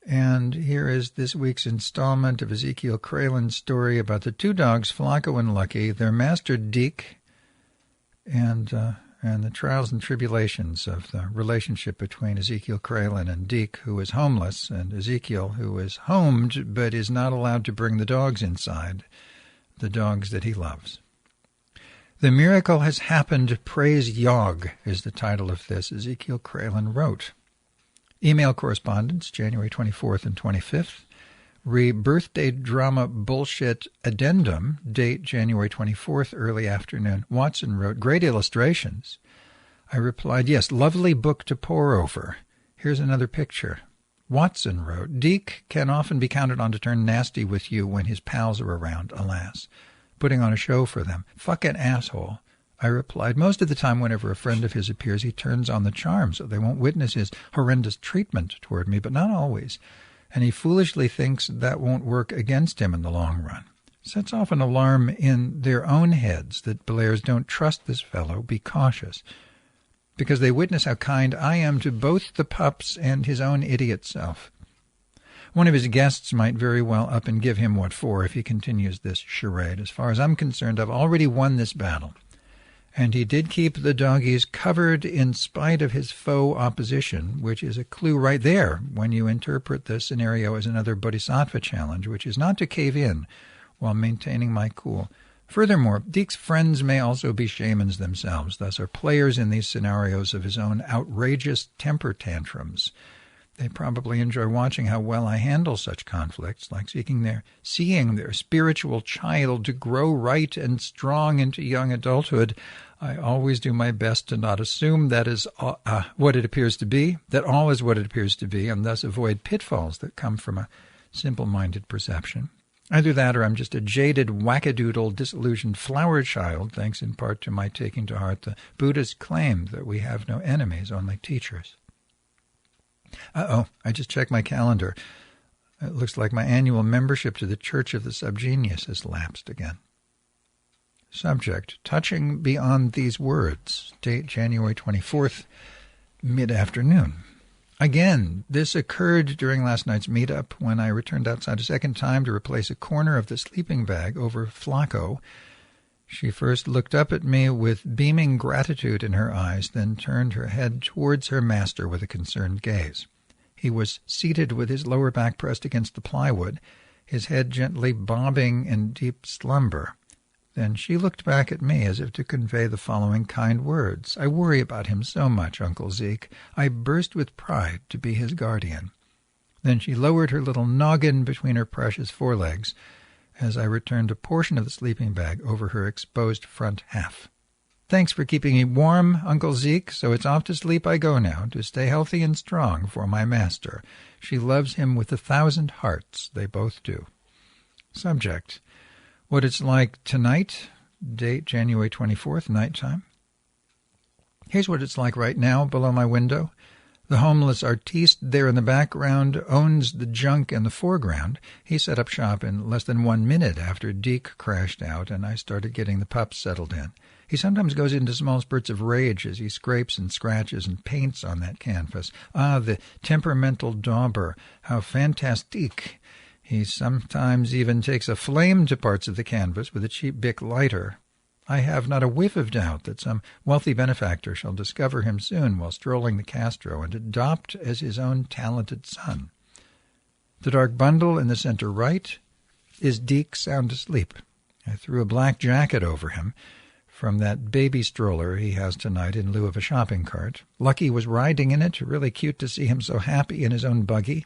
And here is this week's installment of Ezekiel Kralen's story about the two dogs, Flacco and Lucky, their master Deke, and the trials and tribulations of the relationship between Ezekiel Kralen and Deke, who is homeless, and Ezekiel, who is homed but is not allowed to bring the dogs inside, the dogs that he loves. The miracle has happened, praise Yog, is the title of this, Ezekiel Kralen wrote. Email correspondence, January 24th and 25th. Birthday drama bullshit addendum, date January 24th, early afternoon. Watson wrote, great illustrations. I replied, yes, lovely book to pore over. Here's another picture. Watson wrote, Deke can often be counted on to turn nasty with you when his pals are around, alas. Putting on a show for them. Fucking asshole. I replied, most of the time whenever a friend of his appears, he turns on the charm so they won't witness his horrendous treatment toward me, but not always. And he foolishly thinks that won't work against him in the long run. Sets off an alarm in their own heads that players don't trust this fellow, be cautious, because they witness how kind I am to both the pups and his own idiot self. One of his guests might very well up and give him what for if he continues this charade. As far as I'm concerned, I've already won this battle. And he did keep the doggies covered in spite of his faux opposition, which is a clue right there when you interpret the scenario as another bodhisattva challenge, which is not to cave in while maintaining my cool. Furthermore, Deke's friends may also be shamans themselves, thus are players in these scenarios of his own outrageous temper tantrums. They probably enjoy watching how well I handle such conflicts, like seeing their spiritual child to grow right and strong into young adulthood. I always do my best to not assume that is what it appears to be, that all is what it appears to be, and thus avoid pitfalls that come from a simple-minded perception. Either that or I'm just a jaded, wackadoodle, disillusioned flower child, thanks in part to my taking to heart the Buddha's claim that we have no enemies, only teachers. I just checked my calendar. It looks like my annual membership to the Church of the Subgenius has lapsed again. Subject, touching beyond these words. Date January 24th, mid-afternoon. Again, this occurred during last night's meetup when I returned outside a second time to replace a corner of the sleeping bag over Flacco. She first looked up at me with beaming gratitude in her eyes, then turned her head towards her master with a concerned gaze. He was seated with his lower back pressed against the plywood, his head gently bobbing in deep slumber. Then she looked back at me as if to convey the following kind words. I worry about him so much, Uncle Zeke. I burst with pride to be his guardian. Then she lowered her little noggin between her precious forelegs, as I returned a portion of the sleeping bag over her exposed front half. Thanks for keeping me warm, Uncle Zeke, so it's off to sleep I go now, to stay healthy and strong for my master. She loves him with 1,000 hearts. They both do. Subject, what it's like tonight, date January 24th, nighttime. Here's what it's like right now below my window. The homeless artiste there in the background owns the junk in the foreground. He set up shop in less than 1 minute after Deke crashed out and I started getting the pups settled in. He sometimes goes into small spurts of rage as he scrapes and scratches and paints on that canvas. Ah, the temperamental dauber, how fantastique. He sometimes even takes a flame to parts of the canvas with a cheap Bic lighter. I have not a whiff of doubt that some wealthy benefactor shall discover him soon while strolling the Castro and adopt as his own talented son. The dark bundle in the center right is Deke sound asleep. I threw a black jacket over him from that baby stroller he has tonight in lieu of a shopping cart. Lucky was riding in it, really cute to see him so happy in his own buggy.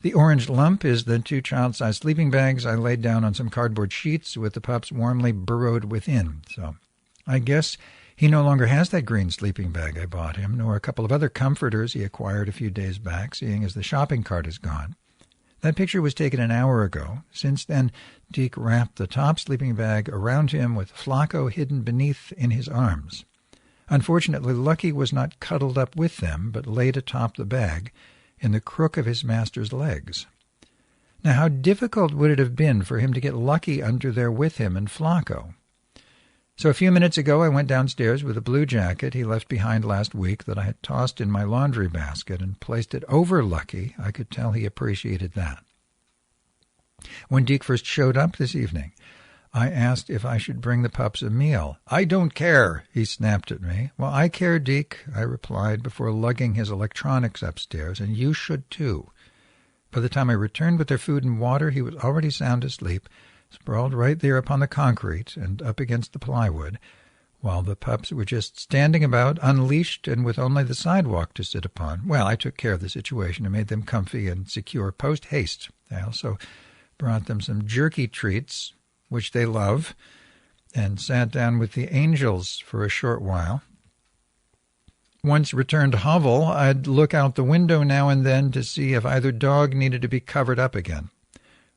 The orange lump is the 2 child-sized sleeping bags I laid down on some cardboard sheets with the pups warmly burrowed within. So I guess he no longer has that green sleeping bag I bought him, nor a couple of other comforters he acquired a few days back, seeing as the shopping cart is gone. That picture was taken an hour ago. Since then, Deke wrapped the top sleeping bag around him with Flacco hidden beneath in his arms. Unfortunately, Lucky was not cuddled up with them, but laid atop the bag, in the crook of his master's legs. Now, how difficult would it have been for him to get Lucky under there with him and Flacco? So a few minutes ago I went downstairs with a blue jacket he left behind last week that I had tossed in my laundry basket and placed it over Lucky. I could tell he appreciated that. When Deke first showed up this evening, I asked if I should bring the pups a meal. "I don't care," he snapped at me. "Well, I care, Deke," I replied before lugging his electronics upstairs, "and you should too." By the time I returned with their food and water, he was already sound asleep, sprawled right there upon the concrete and up against the plywood, while the pups were just standing about, unleashed and with only the sidewalk to sit upon. Well, I took care of the situation and made them comfy and secure post-haste. I also brought them some jerky treats, which they love, and sat down with the angels for a short while. Once returned hovel, I'd look out the window now and then to see if either dog needed to be covered up again.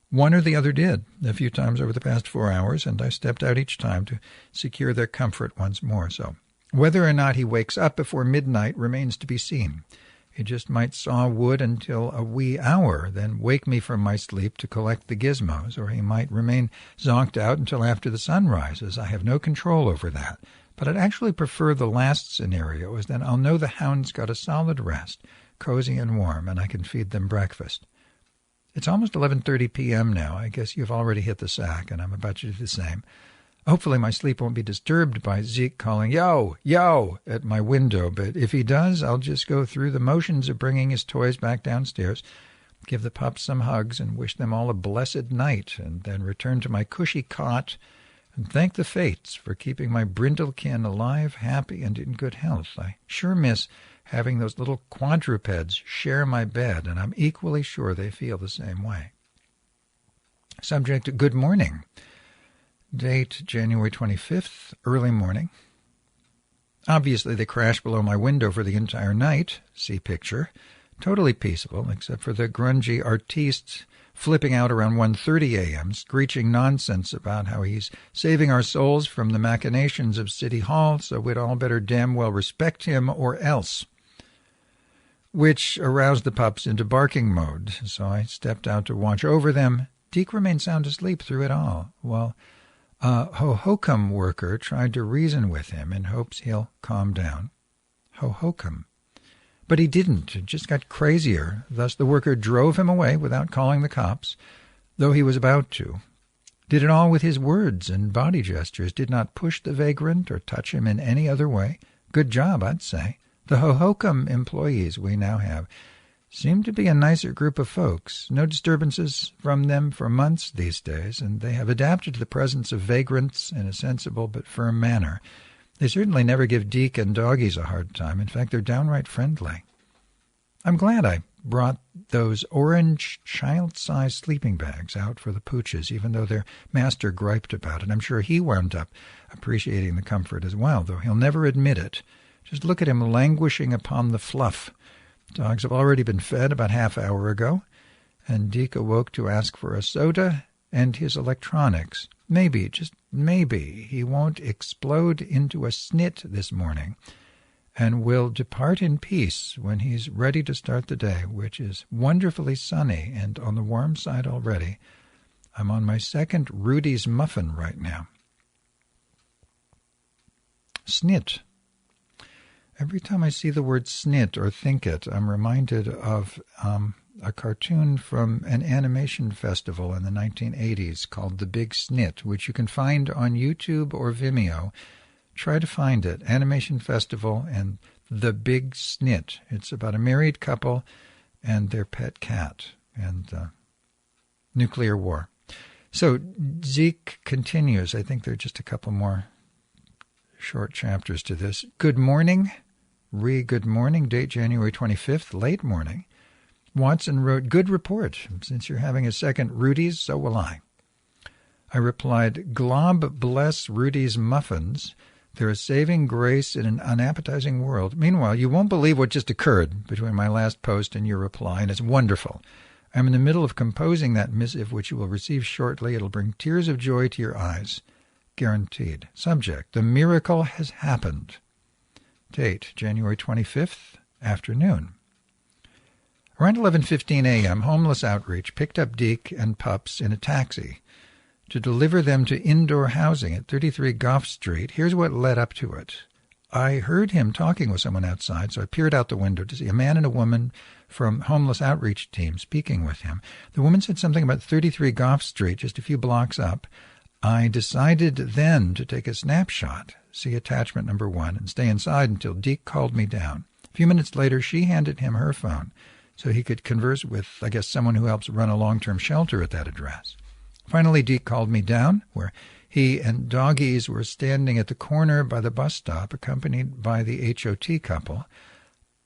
One or the other did, a few times over the past 4 hours, and I stepped out each time to secure their comfort once more. So whether or not he wakes up before midnight remains to be seen. He just might saw wood until a wee hour, then wake me from my sleep to collect the gizmos, or he might remain zonked out until after the sun rises. I have no control over that. But I'd actually prefer the last scenario, as then I'll know the hounds got a solid rest, cozy and warm, and I can feed them breakfast. It's almost 11:30 p.m. now. I guess you've already hit the sack, and I'm about to do the same. Hopefully my sleep won't be disturbed by Zeke calling, "Yo, yo," at my window, but if he does, I'll just go through the motions of bringing his toys back downstairs, give the pups some hugs, and wish them all a blessed night, and then return to my cushy cot and thank the fates for keeping my brindlekin alive, happy, and in good health. I sure miss having those little quadrupeds share my bed, and I'm equally sure they feel the same way. Subject, good morning. Date, January 25th, early morning. Obviously, they crashed below my window for the entire night. See picture. Totally peaceful, except for the grungy artiste flipping out around 1:30 a.m., screeching nonsense about how he's saving our souls from the machinations of City Hall, so we'd all better damn well respect him or else, which aroused the pups into barking mode, so I stepped out to watch over them. Deke remained sound asleep through it all, while a Hohokam worker tried to reason with him in hopes he'll calm down. Hohokam. But he didn't. It just got crazier. Thus the worker drove him away without calling the cops, though he was about to. Did it all with his words and body gestures, did not push the vagrant or touch him in any other way. Good job, I'd say. The Hohokam employees we now have seem to be a nicer group of folks. No disturbances from them for months these days, and they have adapted to the presence of vagrants in a sensible but firm manner. They certainly never give Deke and doggies a hard time. In fact, they're downright friendly. I'm glad I brought those orange child-sized sleeping bags out for the pooches, even though their master griped about it. I'm sure he wound up appreciating the comfort as well, though he'll never admit it. Just look at him languishing upon the fluff. Dogs have already been fed about half-hour ago, and Deke awoke to ask for a soda and his electronics. Maybe, just maybe, he won't explode into a snit this morning and will depart in peace when he's ready to start the day, which is wonderfully sunny and on the warm side already. I'm on my second Rudy's muffin right now. Snit. Every time I see the word snit or think it, I'm reminded of a cartoon from an animation festival in the 1980s called The Big Snit, which you can find on YouTube or Vimeo. Try to find it. Animation Festival and The Big Snit. It's about a married couple and their pet cat and nuclear war. So Zeke continues. I think there are just a couple more short chapters to this. Good morning. Good morning. Date January 25th. Late morning. Watson wrote, good report. Since you're having a second Rudy's, so will I. I replied, glob bless Rudy's muffins. They're a saving grace in an unappetizing world. Meanwhile, you won't believe what just occurred between my last post and your reply, and it's wonderful. I'm in the middle of composing that missive, which you will receive shortly. It'll bring tears of joy to your eyes. Guaranteed. Subject, the miracle has happened. Date, January 25th, afternoon. Around 11:15 a.m., Homeless Outreach picked up Deke and pups in a taxi to deliver them to indoor housing at 33 Gough Street. Here's what led up to it. I heard him talking with someone outside, so I peered out the window to see a man and a woman from homeless outreach team speaking with him. The woman said something about 33 Gough Street, just a few blocks up. I decided then to take a snapshot, see attachment number 1, and stay inside until Deke called me down. A few minutes later, she handed him her phone so he could converse with, I guess, someone who helps run a long-term shelter at that address. Finally, Deke called me down, where he and doggies were standing at the corner by the bus stop, accompanied by the HOT couple.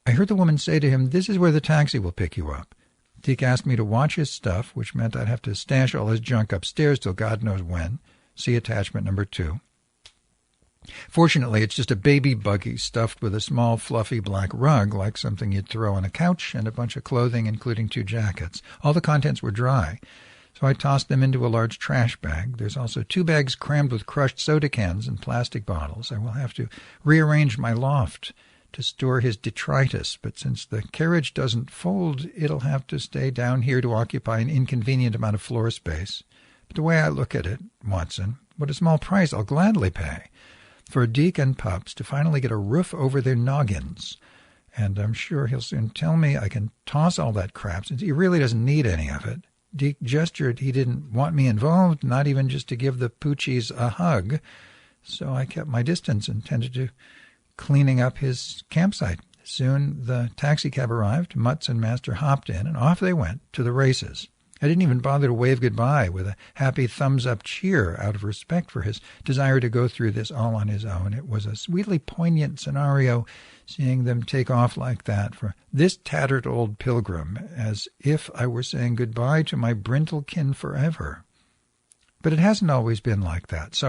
I heard the woman say to him, "This is where the taxi will pick you up." Deke asked me to watch his stuff, which meant I'd have to stash all his junk upstairs till God knows when. See attachment number 2. Fortunately, it's just a baby buggy stuffed with a small, fluffy black rug, like something you'd throw on a couch, and a bunch of clothing, including 2 jackets. All the contents were dry, so I tossed them into a large trash bag. There's also 2 bags crammed with crushed soda cans and plastic bottles. I will have to rearrange my loft to store his detritus, but since the carriage doesn't fold, it'll have to stay down here to occupy an inconvenient amount of floor space. But the way I look at it, Watson, what a small price I'll gladly pay for Deke and pups to finally get a roof over their noggins. And I'm sure he'll soon tell me I can toss all that crap, since he really doesn't need any of it. Deke gestured he didn't want me involved, not even just to give the poochies a hug, so I kept my distance and tended to cleaning up his campsite. Soon the taxicab arrived, Mutz and Master hopped in, and off they went to the races. I didn't even bother to wave goodbye with a happy thumbs-up cheer out of respect for his desire to go through this all on his own. It was a sweetly poignant scenario, seeing them take off like that for this tattered old pilgrim, as if I were saying goodbye to my Brindlekin forever. But it hasn't always been like that.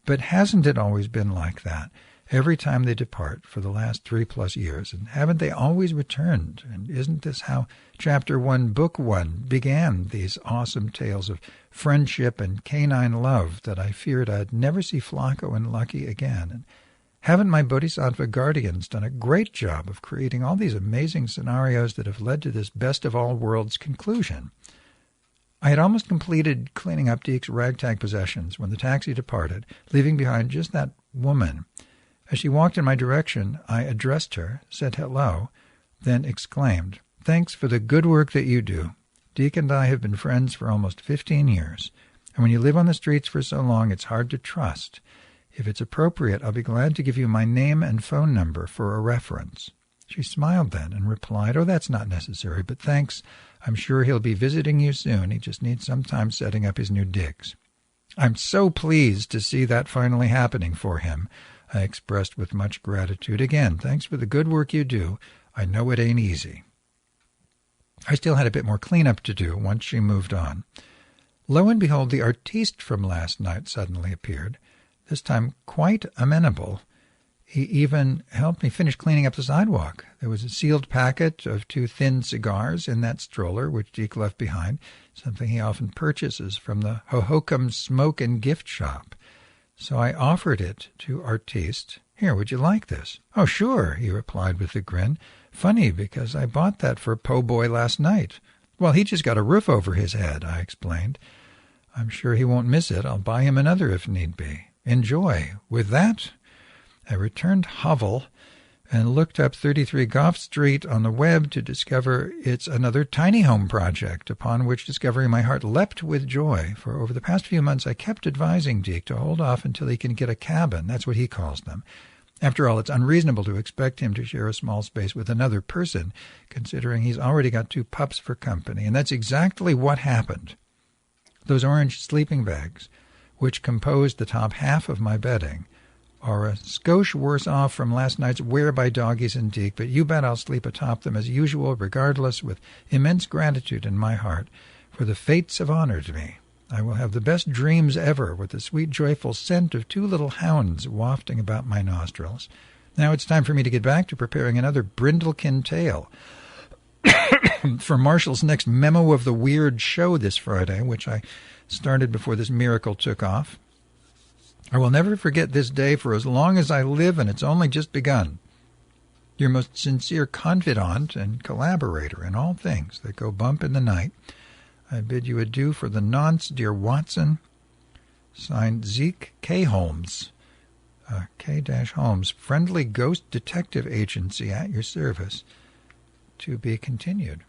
But hasn't it always been like that? Every time they depart for the last 3+ years, and haven't they always returned? And isn't this how Chapter 1, Book 1 began, these awesome tales of friendship and canine love that I feared I'd never see Flacco and Lucky again? And haven't my Bodhisattva guardians done a great job of creating all these amazing scenarios that have led to this best-of-all-worlds conclusion? I had almost completed cleaning up Deke's ragtag possessions when the taxi departed, leaving behind just that woman. As she walked in my direction, I addressed her, said hello, then exclaimed, "Thanks for the good work that you do. Deke and I have been friends for almost 15 years, and when you live on the streets for so long, it's hard to trust. If it's appropriate, I'll be glad to give you my name and phone number for a reference." She smiled then and replied, "Oh, that's not necessary, but thanks. I'm sure he'll be visiting you soon. He just needs some time setting up his new digs." "I'm so pleased to see that finally happening for him," I expressed with much gratitude. "Again, thanks for the good work you do. I know it ain't easy." I still had a bit more cleanup to do once she moved on. Lo and behold, the artiste from last night suddenly appeared, this time quite amenable. He even helped me finish cleaning up the sidewalk. There was a sealed packet of 2 thin cigars in that stroller, which Deke left behind, something he often purchases from the Hohokam Smoke and Gift Shop. So I offered it to Artiste. "Here, would you like this?" "Oh, sure," he replied with a grin. "Funny, because I bought that for Po' Boy last night." "Well, he just got a roof over his head," I explained. "I'm sure he won't miss it. I'll buy him another if need be. Enjoy." With that, I returned hovel and looked up 33 Gough Street on the web to discover it's another tiny home project, upon which discovery my heart leapt with joy, for over the past few months I kept advising Deke to hold off until he can get a cabin. That's what he calls them. After all, it's unreasonable to expect him to share a small space with another person, considering he's already got 2 pups for company, and that's exactly what happened. Those orange sleeping bags, which composed the top half of my bedding, are a skosh worse off from last night's wear by doggies and Deke, but you bet I'll sleep atop them as usual, regardless, with immense gratitude in my heart, for the fates have honored me. I will have the best dreams ever, with the sweet, joyful scent of 2 little hounds wafting about my nostrils. Now it's time for me to get back to preparing another Brindlekin tale for Marshall's next Memo of the Weird show this Friday, which I started before this miracle took off. I will never forget this day for as long as I live, and it's only just begun. Your most sincere confidant and collaborator in all things that go bump in the night, I bid you adieu for the nonce, dear Watson. Signed, Zeke K. Holmes. K-Holmes, Friendly Ghost Detective Agency at your service. To be continued.